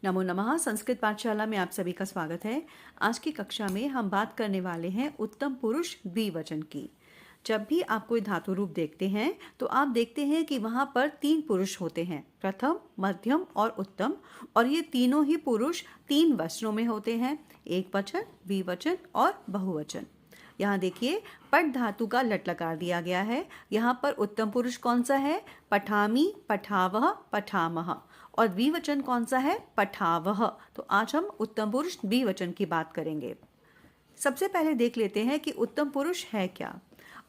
नमो नमः। संस्कृत पाठशाला में आप सभी का स्वागत है। आज की कक्षा में हम बात करने वाले हैं उत्तम पुरुष द्विवचन की। जब भी आप कोई धातु रूप देखते हैं तो आप देखते हैं कि वहाँ पर 3 पुरुष होते हैं, प्रथम, मध्यम और उत्तम। और ये तीनों ही पुरुष 3 वचनों में होते हैं, एक वचन, द्विवचन और बहुवचन। यहाँ देखिए, पट धातु का लट लकार दिया गया है। यहाँ पर उत्तम पुरुष कौन सा है? पठामी, पठावह, पठामह। और द्विवचन कौन सा है? पठावह। तो आज हम उत्तम पुरुष द्विवचन की बात करेंगे। सबसे पहले देख लेते हैं कि उत्तम पुरुष है क्या।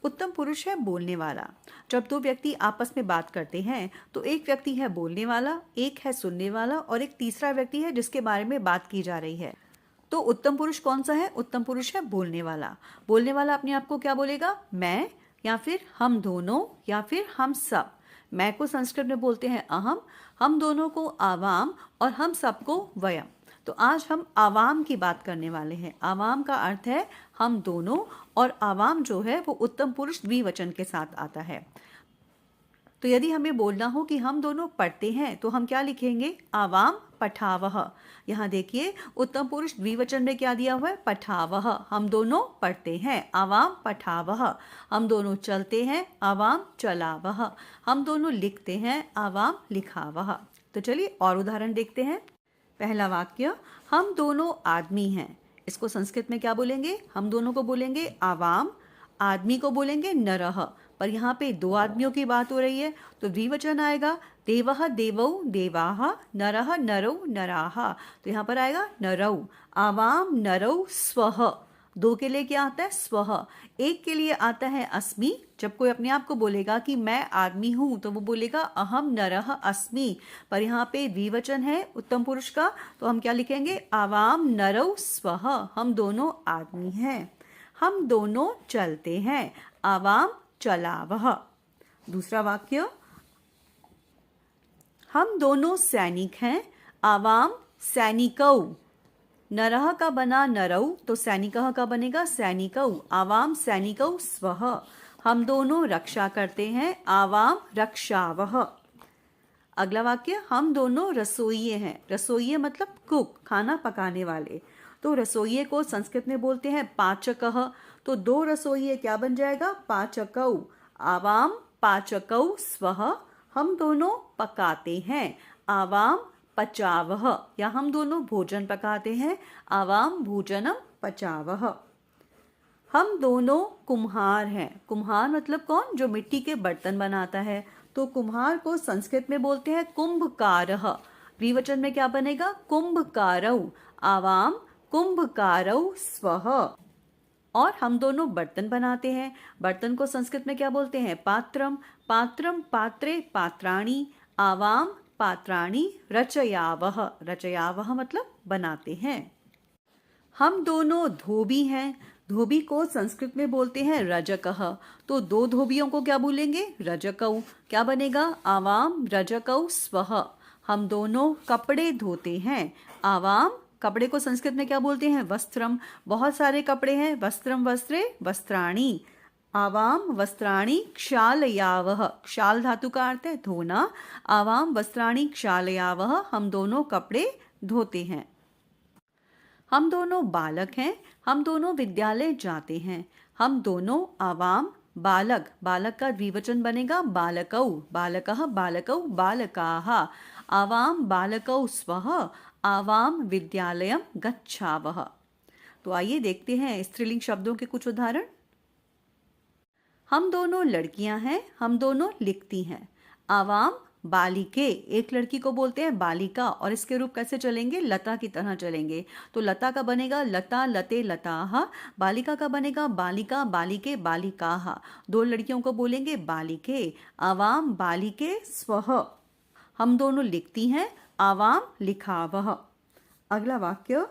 उत्तम पुरुष है बोलने वाला। जब 2 व्यक्ति आपस में बात करते हैं तो एक व्यक्ति है बोलने वाला, एक है सुनने वाला और एक तीसरा व्यक्ति है जिसके बारे में बात की जा रही है। तो उत्तम पुरुष कौन सा है? उत्तम पुरुष है बोलने वाला। बोलने वाला अपने आप को क्या बोलेगा? मैं, या फिर हम दोनों, या फिर हम सब। मैं को संस्कृत में बोलते हैं अहम, हम दोनों को आवाम और हम सबको वयम। तो आज हम आवाम की बात करने वाले हैं। आवाम का अर्थ है हम दोनों, और आवाम जो है वो उत्तम पुरुष द्विवचन के साथ आता है। तो यदि हमें बोलना हो कि हम दोनों पढ़ते हैं तो हम क्या लिखेंगे? आवाम पठावह। यहाँ देखिए, उत्तम पुरुष द्विवचन में क्या दिया हुआ है? पठावह। हम दोनों पढ़ते हैं, आवाम पठावह। हम दोनों चलते हैं, आवाम चलावह। हम दोनों लिखते हैं, आवाम लिखावह। तो चलिए और उदाहरण देखते हैं। पहला वाक्य, हम दोनों आदमी हैं। इसको संस्कृत में क्या बोलेंगे? हम दोनों को बोलेंगे आवाम, आदमी को बोलेंगे नरह। पर यहाँ पे 2 आदमियों की बात हो रही है तो द्विवचन आएगा देवः देवौ देवाः, नरः नरौ नराः। तो यहाँ पर आएगा नरौ। आवाम नरौ स्वः। 2 के लिए क्या आता है? स्वः। 1 के लिए आता है अस्मि। जब कोई अपने आप को बोलेगा कि मैं आदमी हूँ तो वो बोलेगा अहम नरः अस्मि। पर यहाँ पे द्विवचन है उत्तम पुरुष का, तो हम क्या लिखेंगे? आवाम नरौ स्वः। हम दोनों आदमी हैं। हम दोनों चलते हैं, आवाम चलावह। दूसरा वाक्य, हम दोनों सैनिक हैं, आवाम सैनिकौ। नरह का बना नरौ, तो सैनिकः का बनेगा सैनिकौ। आवाम सैनिकौ स्वः। हम दोनों रक्षा करते हैं, आवाम रक्षावह। अगला वाक्य, हम दोनों रसोइये हैं। रसोइये मतलब कुक, खाना पकाने वाले। तो रसोइये को संस्कृत में बोलते हैं पाचकः। तो 2 रसोइये क्या बन जाएगा? पाचकौ। आवाम पाचकौ स्वः। हम दोनों पकाते हैं, आवाम पचावह। या हम दोनों भोजन पकाते हैं, आवाम भोजनम पचावह। हम दोनों कुम्हार हैं। कुम्हार मतलब कौन? जो मिट्टी के बर्तन बनाता है। तो कुम्हार को संस्कृत में बोलते हैं कुंभकारः। द्विवचन में क्या बनेगा? कुंभकारौ। आवाम कुंभकारौ स्वः। और हम दोनों बर्तन बनाते हैं। बर्तन को संस्कृत में क्या बोलते हैं? पात्रम। पात्रम पात्रे पात्राणि। आवाम पात्राणि रचयावह। रचयावह मतलब बनाते हैं। हम दोनों धोबी हैं। धोबी को संस्कृत में बोलते हैं रजकः। तो 2 धोबियों को क्या बोलेंगे? रजकौ। क्या बनेगा? आवाम रजकौ स्वः। हम दोनों कपड़े धोते हैं, आवाम। कपड़े को संस्कृत में क्या बोलते हैं? वस्त्रम। बहुत सारे कपड़े हैं, वस्त्रम वस्त्रे वस्त्राणि। आवाम वस्त्राणि क्षालयावह। क्षाल धातु का अर्थ है धोना। आवाम वस्त्राणि क्षालयावह। हम दोनों कपड़े धोते हैं। हम दोनों बालक हैं। हम दोनों विद्यालय जाते हैं। हम दोनों आवाम बालक। बालक का द्विवचन बनेगा बालकौ। बालकः बालकौ बालकाः। आवाम बालकौ स्वः। आवाम विद्यालयम गच्छावह। तो आइए देखते हैं स्त्रीलिंग शब्दों के कुछ उदाहरण। हम दोनों लड़कियां हैं। हम दोनों लिखती हैं। आवाम बालिके। एक लड़की को बोलते हैं बालिका, और इसके रूप कैसे चलेंगे? लता की तरह चलेंगे। तो लता का बनेगा लता लते लताः। बालिका का बनेगा बालिका बालिके बालिकाः। 2 लड़कियों को बोलेंगे बालिके। आवाम बालिके स्वः। हम दोनों लिखती हैं, आवाम लिखावह। अगला वाक्य,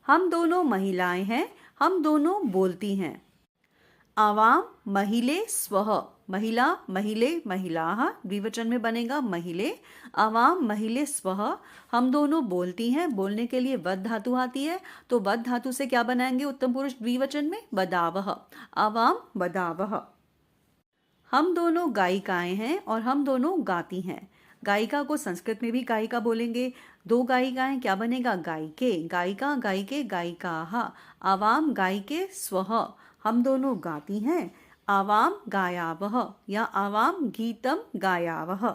हम दोनों महिलाएं हैं। हम दोनों बोलती हैं। आवाम महिले स्वः। महिला महिले महिलाः। द्विवचन में बनेगा महिले। आवाम महिले स्वः। हम दोनों बोलती हैं। बोलने के लिए वद धातु आती है, तो वद धातु से क्या बनाएंगे उत्तम पुरुष द्विवचन में? वदावह। आवाम वदावह। हम दोनों गायिकाएं हैं और हम दोनों गाती हैं। गायिका को संस्कृत में भी गायिका बोलेंगे। दो गायिकाएं, क्या बनेगा? गायिके। गायिका गायिके गायिकाः। आवाम गायिके स्वः, हम दोनों गाती हैं। आवाम गायावः या आवाम गीतम गायावः।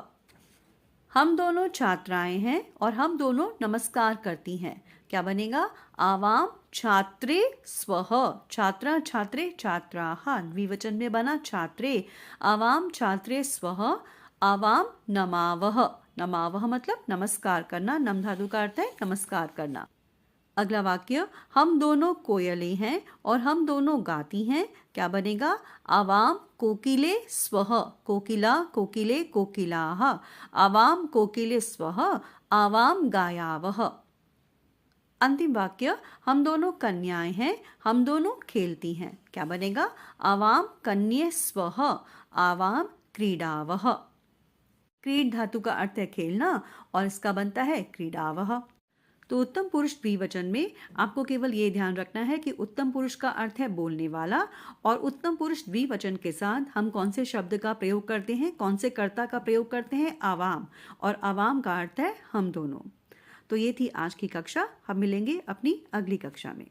हम दोनों छात्राएं हैं और हम दोनों नमस्कार करती हैं। क्या बनेगा? आवाम छात्रे स्वः, छात्रा छात्रे छात्राः, द्विवचन में बना छात्रे। आवाम छात्रे स्वः, आवाम नमावः। नमावः मतलब नमस्कार करना, नम धातु का अर्थ है नमस्कार करना। अगला वाक्य, हम दोनों कोयले हैं और हम दोनों गाती हैं। क्या बनेगा? आवाम कोकिले स्वः, कोकिला कोकिले कोकिलाः। आवाम कोकिले स्वः, आवाम गायावः। अंतिम वाक्य, हम दोनों कन्याएं हैं, हम दोनों खेलती हैं। क्या बनेगा? आवाम कन्ये स्वः, आवाम क्रीडावः। क्रीड धातु का अर्थ है खेलना और इसका बनता है क्रीडावः। तो उत्तम पुरुष द्विवचन में आपको केवल ये ध्यान रखना है कि उत्तम पुरुष का अर्थ है बोलने वाला, और उत्तम पुरुष द्विवचन के साथ हम कौन से शब्द का प्रयोग करते हैं, कौन से कर्ता का प्रयोग करते हैं? आवाम, और आवाम का अर्थ है हम दोनों। तो ये थी आज की कक्षा। हम मिलेंगे अपनी अगली कक्षा में।